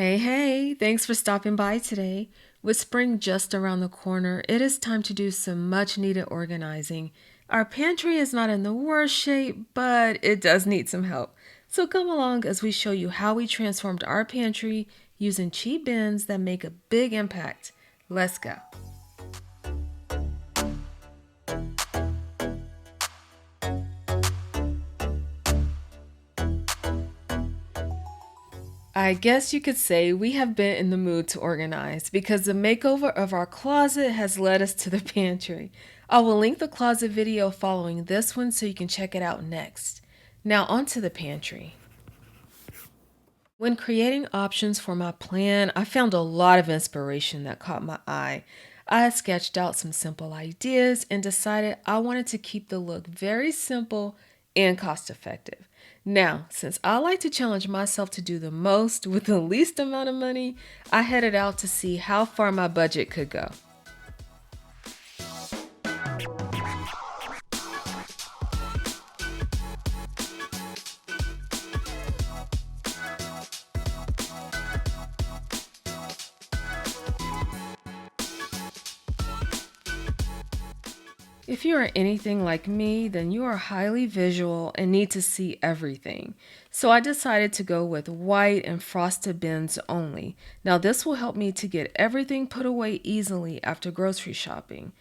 Hey, thanks for stopping by today. With spring just around the corner, it is time to do some much needed organizing. Our pantry is not in the worst shape, but it does need some help. So come along as we show you how we transformed our pantry using cheap bins that make a big impact. Let's go. I guess you could say we have been in the mood to organize because the makeover of our closet has led us to the pantry. I will link the closet video following this one so you can check it out next. Now, onto the pantry. When creating options for my plan, I found a lot of inspiration that caught my eye. I sketched out some simple ideas and decided I wanted to keep the look very simple and cost effective. Now, since I like to challenge myself to do the most with the least amount of money, I headed out to see how far my budget could go. If you are anything like me, then you are highly visual and need to see everything. So I decided to go with white and frosted bins only. Now this will help me to get everything put away easily after grocery shopping.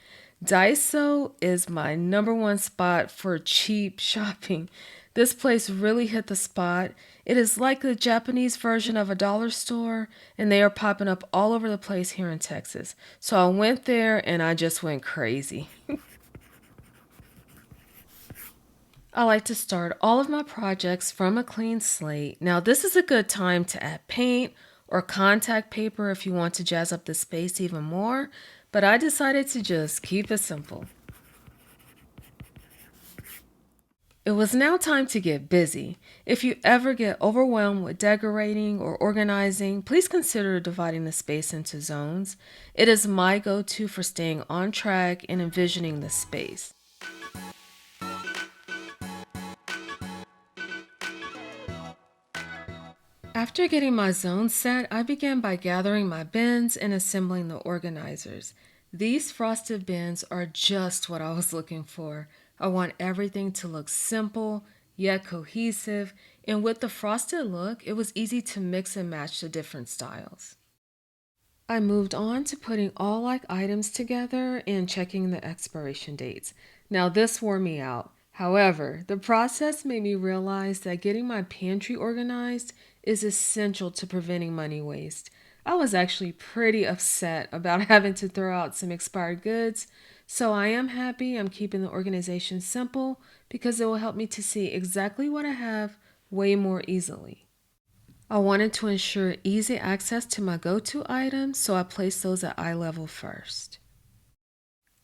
Daiso is my number one spot for cheap shopping. This place really hit the spot. It is like the Japanese version of a dollar store, and they are popping up all over the place here in Texas. So I went there and I just went crazy. I like to start all of my projects from a clean slate. Now, this is a good time to add paint or contact paper if you want to jazz up the space even more, but I decided to just keep it simple. It was now time to get busy. If you ever get overwhelmed with decorating or organizing, please consider dividing the space into zones. It is my go-to for staying on track and envisioning the space. After getting my zone set, I began by gathering my bins and assembling the organizers. These frosted bins are just what I was looking for. I want everything to look simple, yet cohesive, and with the frosted look, it was easy to mix and match the different styles. I moved on to putting all like items together and checking the expiration dates. Now this wore me out. However, the process made me realize that getting my pantry organized is essential to preventing money waste. I was actually pretty upset about having to throw out some expired goods, so I am happy I'm keeping the organization simple because it will help me to see exactly what I have way more easily. I wanted to ensure easy access to my go-to items, so I placed those at eye level first.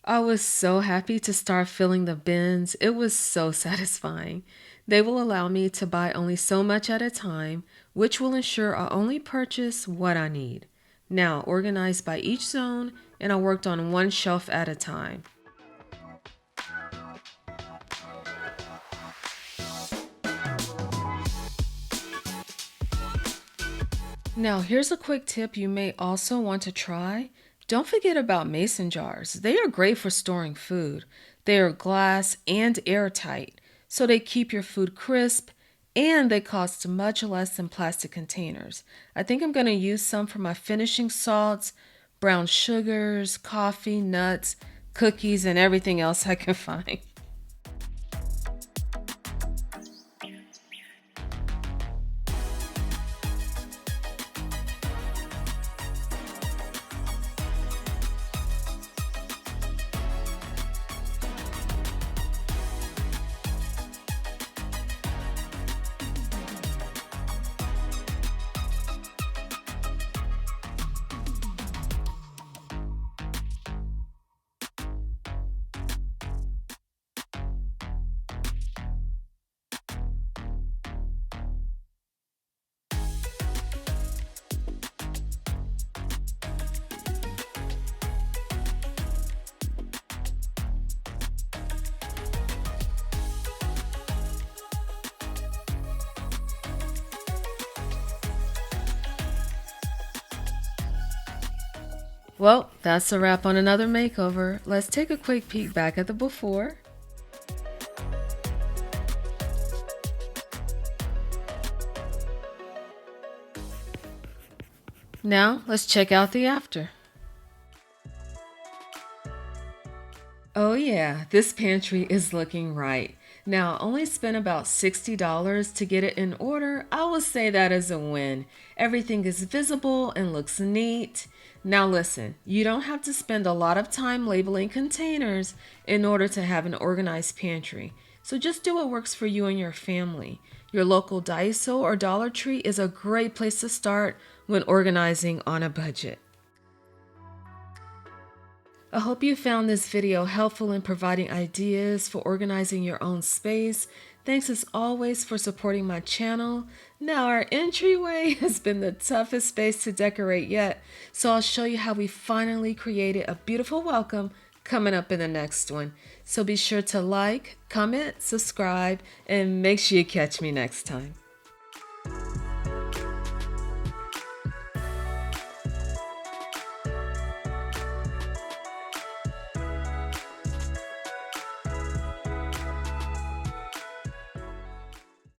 I was so happy to start filling the bins. It was so satisfying. They will allow me to buy only so much at a time, which will ensure I only purchase what I need. Now, organized by each zone, and I worked on one shelf at a time. Now, here's a quick tip you may also want to try. Don't forget about mason jars. They are great for storing food. They are glass and airtight, so they keep your food crisp and they cost much less than plastic containers. I think I'm going to use some for my finishing salts, brown sugars, coffee, nuts, cookies, and everything else I can find. Well, that's a wrap on another makeover. Let's take a quick peek back at the before. Now, let's check out the after. Oh yeah, this pantry is looking right. Now, only spent about $60 to get it in order. I will say that is a win. Everything is visible and looks neat. Now listen, you don't have to spend a lot of time labeling containers in order to have an organized pantry. So just do what works for you and your family. Your local Daiso or Dollar Tree is a great place to start when organizing on a budget. I hope you found this video helpful in providing ideas for organizing your own space. Thanks as always for supporting my channel. Now our entryway has been the toughest space to decorate yet, so I'll show you how we finally created a beautiful welcome coming up in the next one. So be sure to like, comment, subscribe, and make sure you catch me next time.